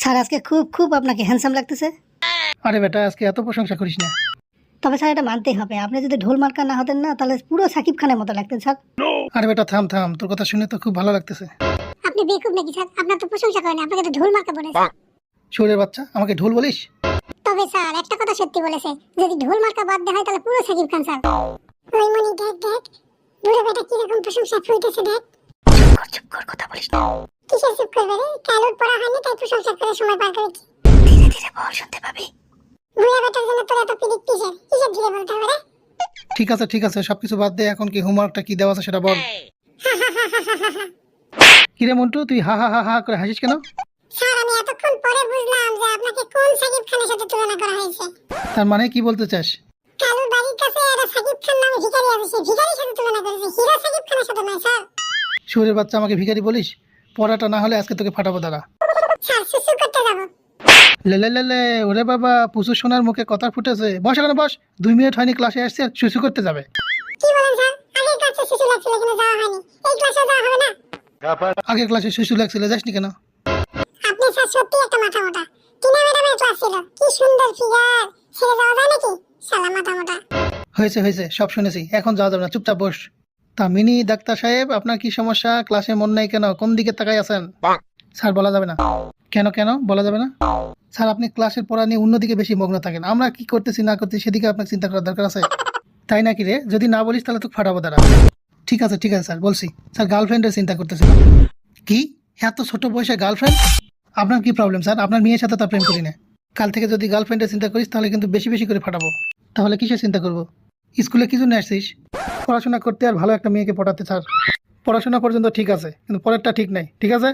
Sir আজকে খুব খুব আপনাকে হ্যান্ডসাম লাগতেছে। আরে বেটা আজকে এত প্রশংসা করিস না। তবে স্যার এটা মানতেই হবে, আপনি যদি ঢোল মার্কা না হতেন না তাহলে পুরো সাকিব খানের মতো লাগতেন স্যার। আরে বেটা থাম থাম, তোর কথা শুনে তো খুব ভালো লাগতেছে। আপনি বেকুব নাকি স্যার? আপনার তো প্রশংসা করেন, আপনাকে তো ঢোল মার্কা বলেছে। শুয়োরের বাচ্চা, আমাকে ঢোল বলিস? তবে স্যার একটা কথা সত্যি বলেছে, যদি ঢোল মার্কা বাদ দেওয়া হয় তাহলে পুরো সাকিব খান স্যার। ওই মনি দেখ দেখ, বুড়ো বেটা কিরকম প্রশংসা ফুইতেছে দেখ। চুপ কর, কথা বলিস না। কিসের চুপ করবে রে? কালুর পড়া হয়নি তাই প্রশংসা করে সময় পার করেছি। ধীরে ধীরে বল, শুনতে পাবি। বুড়া বেটার জন্য তোর এত পিরিক কিসের? কিসের ধীরে বলতে হবে রে? ঠিক আছে সবকিছু বাদ দে, এখন কি হোমওয়ার্কটা কি দেওয়া আছে সেটা বল। কিরে মন্টু, তুই হা হা হা হা করে হাসিস কেন? স্যার আমি এতক্ষণ পরে বুঝলাম যে আপনাকে কোন সাকিব খানের সাথে তুলনা করা হয়েছে। তার মানে কি বলতে চাস? কালুর বাড়ির কাছে একটা সাকিব খান নামে ভিখারি আছে, সেই ভিখারির সাথে তুলনা করেছে, হিরো সাকিব খানের সাথে নয় স্যার। শুয়োরের বাচ্চা, আমাকে ভিখারি বলিস? পড়াটা না হলে আজকে তোকে ফাটাবো দাঁড়া। স্যার সুসু করতে যাবো। লে লে লে লে, ওরে বাবা, পুসু সোনার মুখে কথা ফুটেছে। বস এখানে বস, 2 মিনিট হয়নি ক্লাসে আসছে আর শুশু করতে যাবে। কি বলেন স্যার? আগের ক্লাসে সুসু লাগছিল কিন্তু যাওয়া হয়নি, এই ক্লাসে যাওয়া হবে না? আগের ক্লাসে শুশু লাগছিল, যাসনি কেন? আপনি স্যার সত্যি একটা মাথা মোটা। টিনা ম্যাডামের ক্লাস ছিল, কি সুন্দর ফিগার, ছেড়ে যাওয়া যায় নাকি? শালা মাথা মোটা। হয়েছে সব শুনেছি, এখন যাওয়া যাবে না, চুপচাপ বস। তা মিনি ডাক্তার সাহেব, আপনার কি সমস্যা? ক্লাসে মন নাই কেন? কোন দিকে তাকাই আছেন? স্যার বলা যাবে না। কেন বলা যাবে না? স্যার আপনি ক্লাসের পড়া নিয়ে অন্যদিকে বেশি মগ্ন থাকেন, আমরা কি করতেছি না করতেছি সেদিকে আপনাকে চিন্তা করার দরকার আছে। তাই নাকি রে? যদি না বলিস তাহলে তো ফাটাবো দাঁড়া। ঠিক আছে স্যার বলছি। স্যার গার্লফ্রেন্ডের চিন্তা করতেছিলাম। কি এত ছোট বয়সে গার্লফ্রেন্ড? আপনার কি প্রবলেম স্যার? আপনার মেয়ের সাথে তো প্রেম করি না। কাল থেকে যদি গার্লফ্রেন্ডের চিন্তা করিস তাহলে কিন্তু বেশি বেশি করে ফাটাবো। তাহলে কিসের চিন্তা করবো? স্কুলে কি জন্য আসছিস? পড়াশোনা করতে আর ভালো একটা মেয়েকে পড়াতে স্যার। পড়াশোনা পর্যন্ত ঠিক আছে, কিন্তু পরেরটা ঠিক নাই, ঠিক আছে?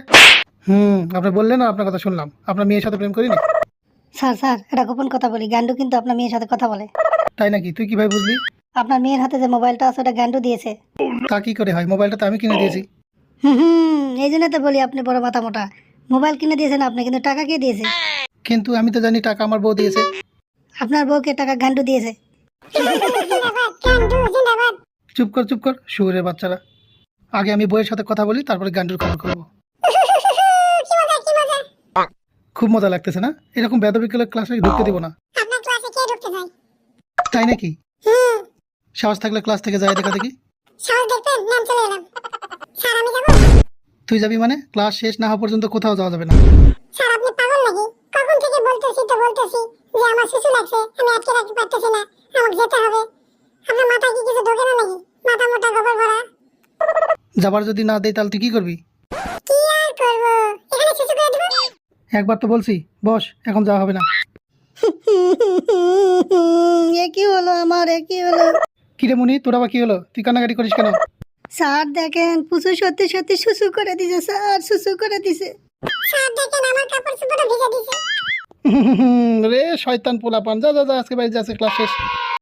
আপনি বললেন আর আপনার কথা শুনলাম। আপনার মেয়ের সাথে প্রেম করিনি। স্যার এটা গোপন কথা বলি, গান্ডু কিন্তু আপনার মেয়ের সাথে কথা বলে। তাই নাকি? তুই কিভাবে বুঝলি? আপনার মেয়ের হাতে যে মোবাইলটা আছে ওটা গান্ডু দিয়েছে। তা কি করে হয়? মোবাইলটা তো আমি কিনে দিয়েছি। এই জন্য তো বলি আপনি বড় মাথা মোটা। মোবাইল কিনে দিয়েছেন আপনি, কিন্তু টাকা কে দিয়েছে? কিন্তু আমি তো জানি টাকা আমার বউ দিয়েছে। আপনার বউকে টাকা গান্ডু দিয়েছে। জিন্দাবাদ গান্ডু জিন্দাবাদ। চুপ কর শুয়োরের বাচ্চারা। আগে আমি বউয়ের সাথে কথা বলি, তারপরে গান্ডুর খবর করবো। কি মজা কি মজা। খুব মজা লাগতেছে না? এরকম বেদবিকেলে ক্লাসে ঢুকতে দিব না। আপনার ক্লাসে কে ঢুকতে চায়? তাই নাকি? সাহস থাকলে ক্লাস থেকে যায় দেখা দেখি। সাহস দেখবেন? নাম চলে এলাম। স্যার আমি যাবো? তুই যাবি মানে? ক্লাস শেষ না হওয়া পর্যন্ত কোথাও যাওয়া যাবে না। স্যার আপনি পাগল নাকি? কখন থেকে বলতেছি যে আমার শিশু লাগছে, আমি আটকে রাখতে পারতেছি না, আমাকে যেতে হবে। আপনার মাথায় কি কিছু ঢোকে না নাকি? মাথা মোটা গোবর ভরা। যাবার যদি না দেয় তাহলে তুই কি করবি? কি আর করবো, এখানে শিশু করে দিব। একবার তো বলছি বস, এখন যাওয়া হবে না। কি হলো আমার, কি হলো? কিরে মুনি, তোর আবার কি হলো? তুই কান্নাকাটি করিস কেন? স্যার দেখেন, পুচু সত্যি সত্যি সুসু করে দিছে স্যার, সুসু করে দিছে। স্যার দেখেন আমার কাপড় চোপড় ভিজে দিছে। রে শয়তান পোলাপান, যা আজকে বাড়ি যাচ্ছে, ক্লাস শেষ।